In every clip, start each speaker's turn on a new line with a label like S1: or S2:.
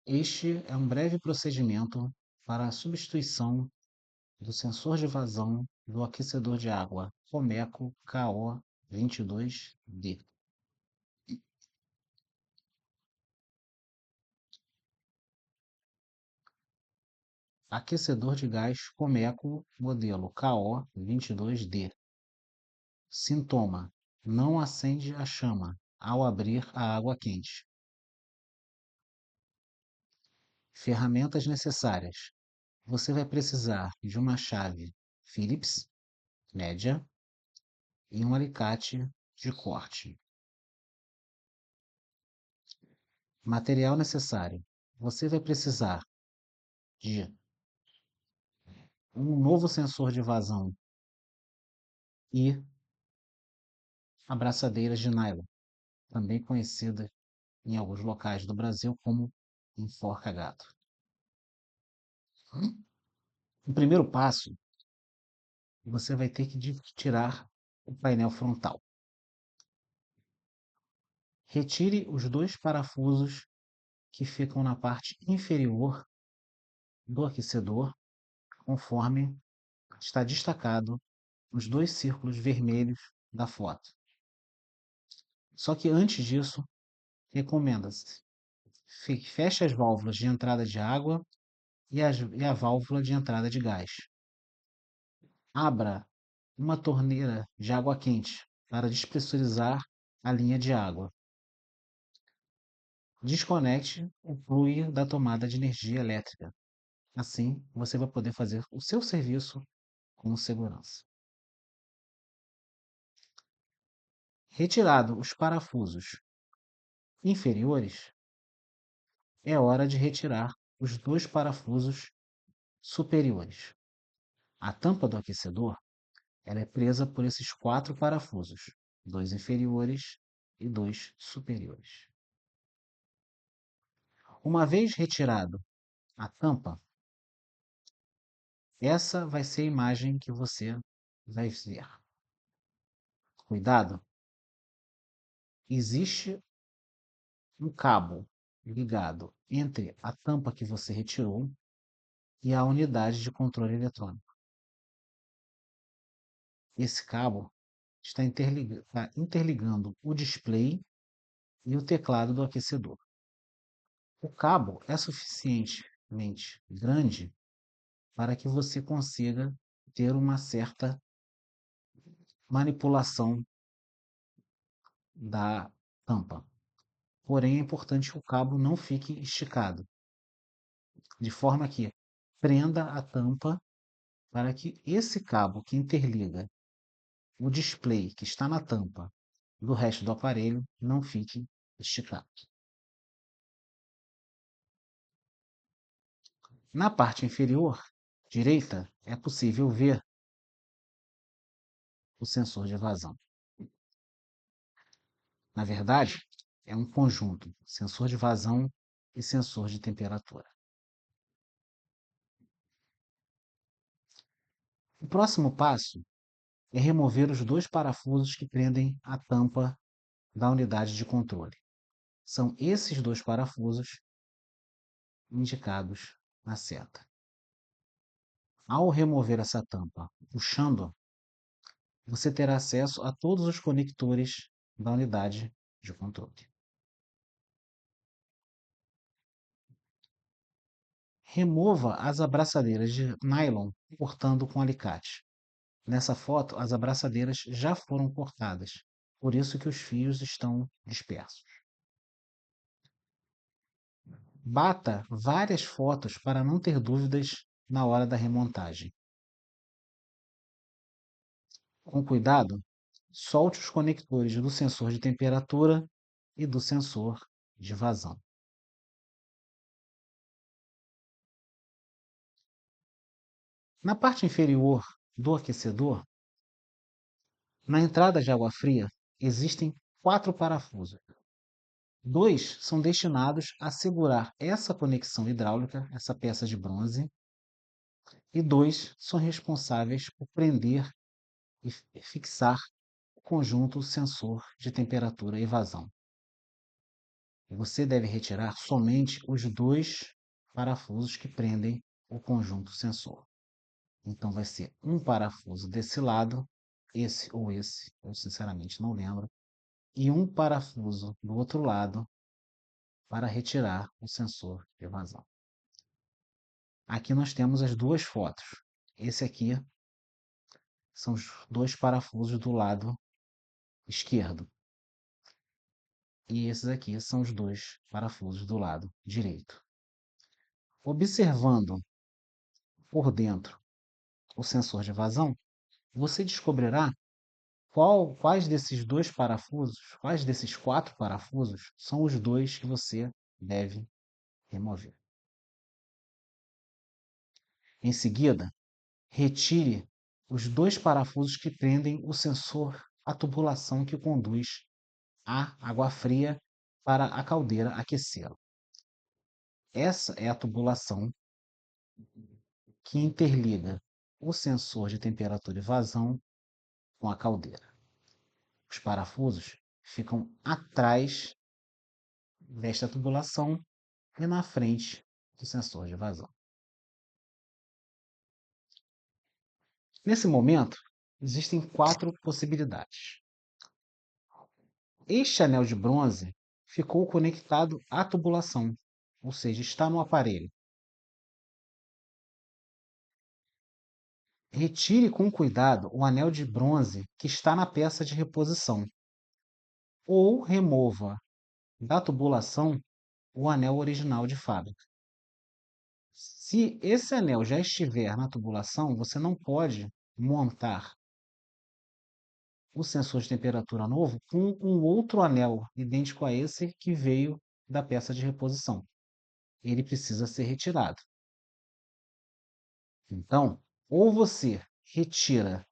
S1: Este é um breve procedimento para a substituição do sensor de vazão do aquecedor de água Romeco KO22D. Aquecedor de gás Romeco modelo KO22D. Sintoma: não acende a chama ao abrir a água quente. Ferramentas necessárias: você vai precisar de uma chave Phillips média e um alicate de corte. Material necessário: você vai precisar de um novo sensor de vazão e abraçadeiras de nylon, também conhecida em alguns locais do Brasil como enforca-gato. O primeiro passo, você vai ter que tirar o painel frontal. Retire os dois parafusos que ficam na parte inferior do aquecedor, conforme está destacado nos dois círculos vermelhos da foto. Só que antes disso, recomenda-se feche as válvulas de entrada de água e a válvula de entrada de gás. Abra uma torneira de água quente para despressurizar a linha de água. Desconecte o plug da tomada de energia elétrica. Assim, você vai poder fazer o seu serviço com segurança. Retirado os parafusos inferiores, é hora de retirar os dois parafusos superiores. A tampa do aquecedor ela é presa por esses 4 parafusos, 2 inferiores e 2 superiores. Uma vez retirado a tampa, essa vai ser a imagem que você vai ver. Cuidado! Existe um cabo ligado entre a tampa que você retirou e a unidade de controle eletrônico. Esse cabo está interligando o display e o teclado do aquecedor. O cabo é suficientemente grande para que você consiga ter uma certa manipulação da tampa. Porém, é importante que o cabo não fique esticado, de forma que prenda a tampa para que esse cabo que interliga o display que está na tampa do resto do aparelho não fique esticado. Na parte inferior direita é possível ver o sensor de vazão. Na verdade, é um conjunto, sensor de vazão e sensor de temperatura. O próximo passo é remover os dois parafusos que prendem a tampa da unidade de controle. São esses dois parafusos indicados na seta. Ao remover essa tampa, puxando, você terá acesso a todos os conectores da unidade de controle. Remova as abraçadeiras de nylon cortando com alicate. Nessa foto, as abraçadeiras já foram cortadas, por isso que os fios estão dispersos. Bata várias fotos para não ter dúvidas na hora da remontagem. Com cuidado, solte os conectores do sensor de temperatura e do sensor de vazão. Na parte inferior do aquecedor, na entrada de água fria, existem 4 parafusos. 2 são destinados a segurar essa conexão hidráulica, essa peça de bronze, e 2 são responsáveis por prender e fixar o conjunto sensor de temperatura e vazão. Você deve retirar somente os dois parafusos que prendem o conjunto sensor. Então, vai ser um parafuso desse lado, esse ou esse, eu sinceramente não lembro, e um parafuso do outro lado para retirar o sensor de vazão. Aqui nós temos as duas fotos. Esse aqui são os dois parafusos do lado esquerdo. E esses aqui são os dois parafusos do lado direito. Observando por dentro o sensor de vazão, você descobrirá quais desses dois parafusos, quais desses quatro parafusos são os dois que você deve remover. Em seguida, retire os dois parafusos que prendem o sensor à tubulação que conduz a água fria para a caldeira aquecê-la. Essa é a tubulação que interliga o sensor de temperatura e vazão com a caldeira. Os parafusos ficam atrás desta tubulação e na frente do sensor de vazão. Nesse momento, existem quatro possibilidades. Este anel de bronze ficou conectado à tubulação, ou seja, está no aparelho. Retire com cuidado o anel de bronze que está na peça de reposição, ou remova da tubulação o anel original de fábrica. Se esse anel já estiver na tubulação, você não pode montar o sensor de temperatura novo com um outro anel idêntico a esse que veio da peça de reposição. Ele precisa ser retirado. Então, ou você retira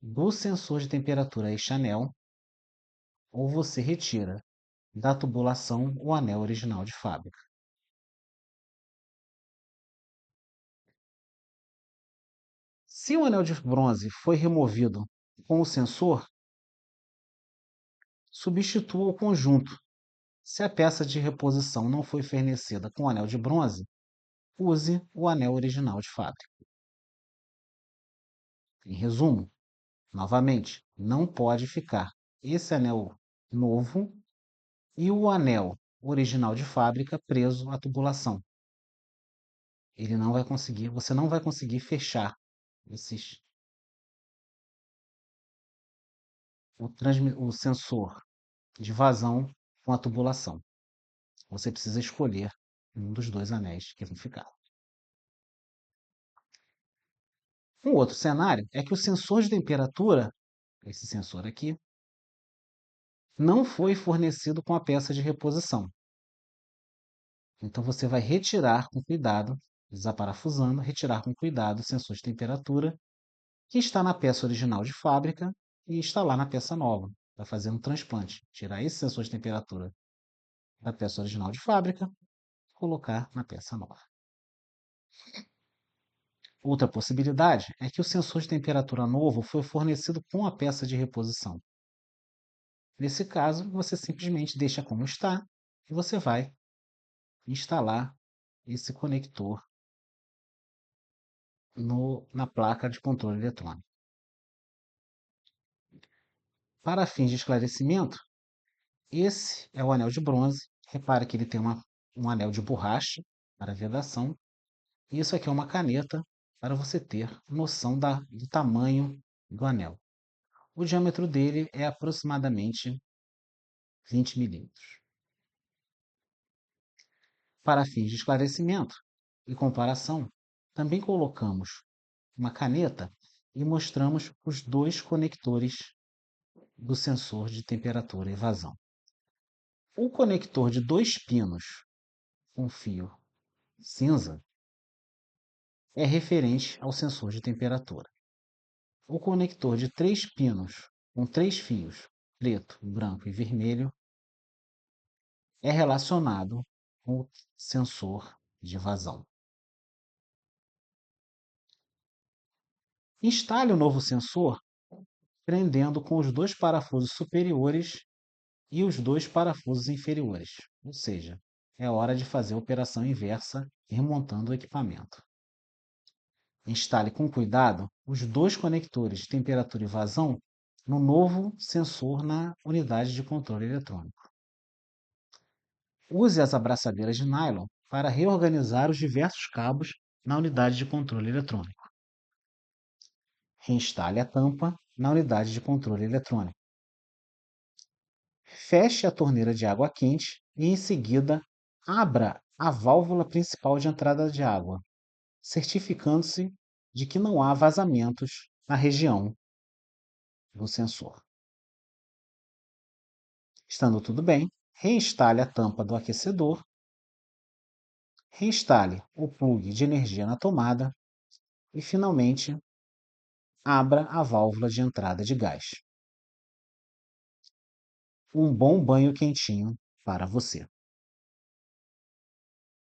S1: do sensor de temperatura este anel, ou você retira da tubulação o anel original de fábrica. Se o anel de bronze foi removido com o sensor, substitua o conjunto. Se a peça de reposição não foi fornecida com o anel de bronze, use o anel original de fábrica. Em resumo, novamente, não pode ficar esse anel novo e o anel original de fábrica preso à tubulação. Ele não vai conseguir, você não vai conseguir fechar o sensor de vazão com a tubulação. Você precisa escolher um dos dois anéis que vão ficar. Um outro cenário é que o sensor de temperatura, esse sensor aqui, não foi fornecido com a peça de reposição. Então você vai retirar com cuidado, desaparafusando, retirar com cuidado o sensor de temperatura que está na peça original de fábrica e instalar na peça nova. Vai fazer um transplante. Tirar esse sensor de temperatura da peça original de fábrica e colocar na peça nova. Outra possibilidade é que o sensor de temperatura novo foi fornecido com a peça de reposição. Nesse caso, você simplesmente deixa como está e você vai instalar esse conector na placa de controle eletrônico. Para fins de esclarecimento, esse é o anel de bronze. Repare que ele tem um anel de borracha para vedação. E isso aqui é uma caneta para você ter noção do tamanho do anel. O diâmetro dele é aproximadamente 20 milímetros. Para fins de esclarecimento e comparação, também colocamos uma caneta e mostramos os dois conectores do sensor de temperatura e vazão. O conector de 2 pinos com fio cinza é referente ao sensor de temperatura. O conector de 3 pinos com 3 fios, preto, branco e vermelho, é relacionado com o sensor de vazão. Instale o novo sensor prendendo com os dois parafusos superiores e os dois parafusos inferiores, ou seja, é hora de fazer a operação inversa remontando o equipamento. Instale com cuidado os dois conectores de temperatura e vazão no novo sensor na unidade de controle eletrônico. Use as abraçadeiras de nylon para reorganizar os diversos cabos na unidade de controle eletrônico. Reinstale a tampa na unidade de controle eletrônico. Feche a torneira de água quente e, em seguida, abra a válvula principal de entrada de água, certificando-se de que não há vazamentos na região do sensor. Estando tudo bem, reinstale a tampa do aquecedor, reinstale o plug de energia na tomada e, finalmente, abra a válvula de entrada de gás. Um bom banho quentinho para você.